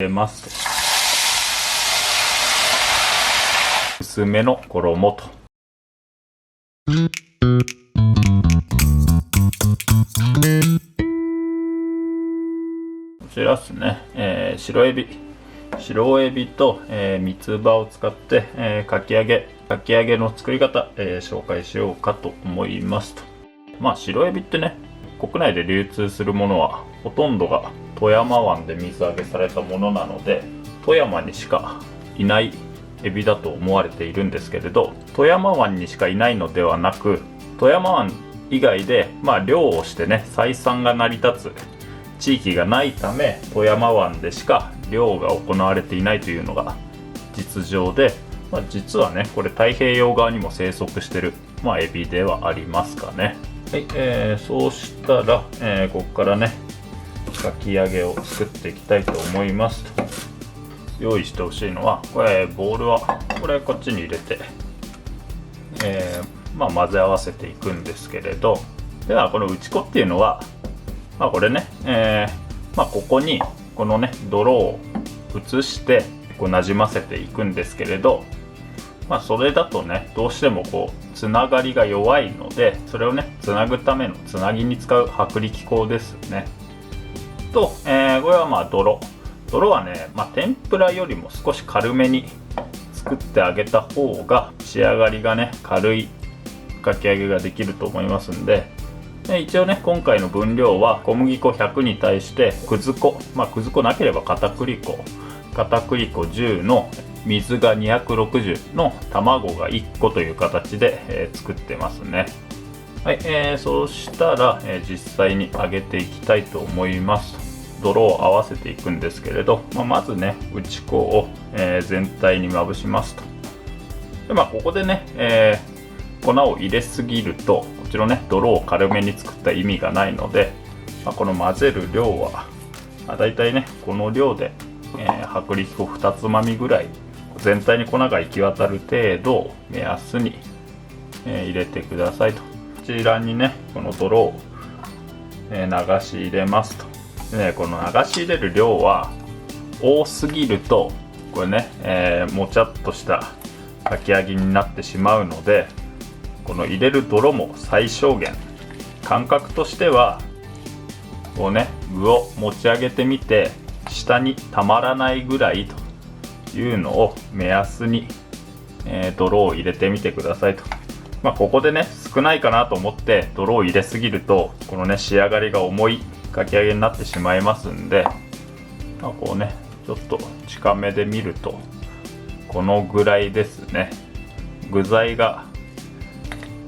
入れますと。薄めの衣と。こちらですね、白エビと、三つ葉を使って、かき揚げの作り方、紹介しようかと思いますと。白エビってね、国内で流通するものはほとんどが富山湾で水揚げされたものなので、富山にしかいないエビだと思われているんですけれど、富山湾にしかいないのではなく、富山湾以外で漁をしてね、採算が成り立つ地域がないため、富山湾でしか漁が行われていないというのが実情で、実はね、これ太平洋側にも生息してる、エビではありますかね。はい、そうしたら、ここからね、かき揚げを作っていきたいと思いますと。用意してほしいのは、これボウルはこれこっちに入れて、混ぜ合わせていくんですけれど、ではこの打ち粉っていうのは、これね、ここにこのね泥を移してこうなじませていくんですけれど、それだとね、どうしてもこうつながりが弱いので、それをねつなぐためのつなぎに使う薄力粉ですね。と、これは泥はね、天ぷらよりも少し軽めに作ってあげた方が仕上がりがね軽いかき揚げができると思いますんで、一応ね、今回の分量は小麦粉100に対してくず粉、なければ片栗粉10の水が260の卵が1個という形で、作ってますね。はい、そうしたら、実際に揚げていきたいと思います。泥を合わせていくんですけれど、まずね打ち粉を、全体にまぶしますと。でここでね、粉を入れすぎるとこっちのね泥を軽めに作った意味がないので、この混ぜる量は、だいたいねこの量で、薄力粉2つまみぐらい全体に粉が行き渡る程度を目安に、入れてくださいと。こちらにねこの泥を、流し入れますと。でこの流し入れる量は多すぎるとこれね、もちゃっとしたかき揚げになってしまうので、この入れる泥も最小限、感覚としてはこうね具を持ち上げてみて下にたまらないぐらいというのを目安に、泥を入れてみてくださいと。ここでね少ないかなと思って泥を入れすぎるとこのね仕上がりが重いかき揚げになってしまいますんで、こうねちょっと近めで見るとこのぐらいですね。具材が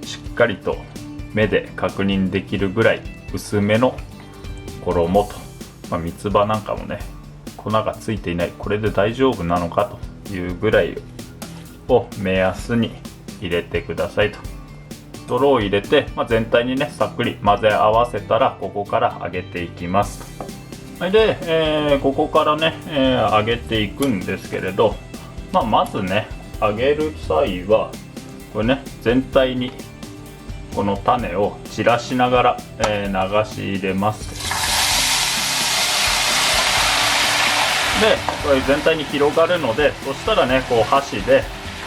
しっかりと目で確認できるぐらい薄めの衣と、三つ葉なんかもね粉がついていない、これで大丈夫なのかというぐらいを目安に入れてくださいと。泥を入れて、全体にねさっくり混ぜ合わせたら、ここから揚げていきますと。で、ここからね、揚げていくんですけれど、まずね揚げる際はこれね全体にこの種を散らしながら、流し入れます。でこれ全体に広がるので、そしたらねこう箸で、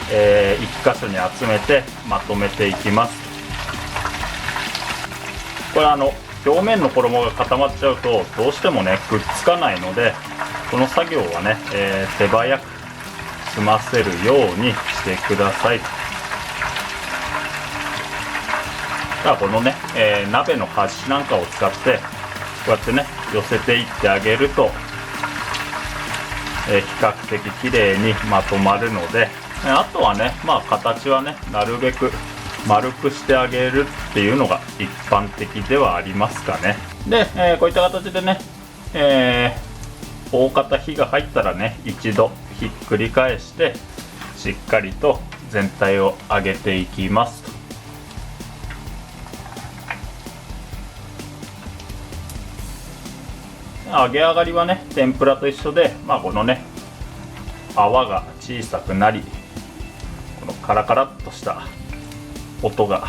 1箇所に集めてまとめていきます。これ表面の衣が固まっちゃうとどうしてもねくっつかないので、この作業はね、手早く済ませるようにしてください。このね、鍋の端なんかを使ってこうやってね寄せていってあげると、比較的きれいにまとまるので、あとはね形はねなるべく丸くしてあげるっていうのが一般的ではありますかね。で、こういった形でね、大方火が入ったらね一度ひっくり返してしっかりと全体を揚げていきます。揚げ上がりはね天ぷらと一緒で、このね泡が小さくなり、このカラカラっとした音が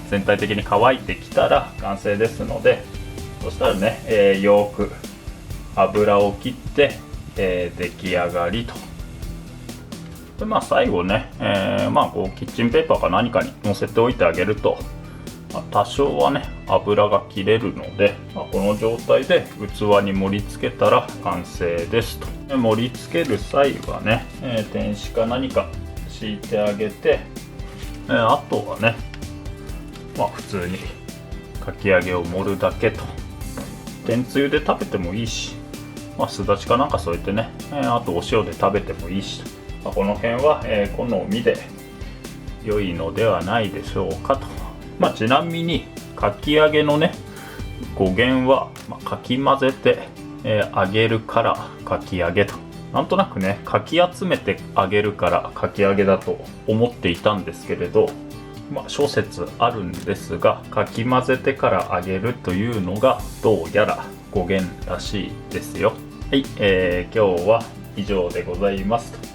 全体的に乾いてきたら完成ですので、そしたらね、よく油を切って出来上がりと。で最後ね、こうキッチンペーパーか何かに乗せておいてあげると、多少はね油が切れるので、この状態で器に盛り付けたら完成ですと。で盛り付ける際はね、天紙か何か敷いてあげて、あとはね普通にかき揚げを盛るだけと。天つゆで食べてもいいし、すだちかなんか添えてね、あとお塩で食べてもいいし、この辺は、好みで良いのではないでしょうかと。ちなみにかき揚げのね語源は、かき混ぜて、揚げるからかき揚げと。なんとなくねかき集めて揚げるからかき揚げだと思っていたんですけれど、諸説あるんですが、かき混ぜてから揚げるというのがどうやら語源らしいですよ。はい、今日は以上でございますと。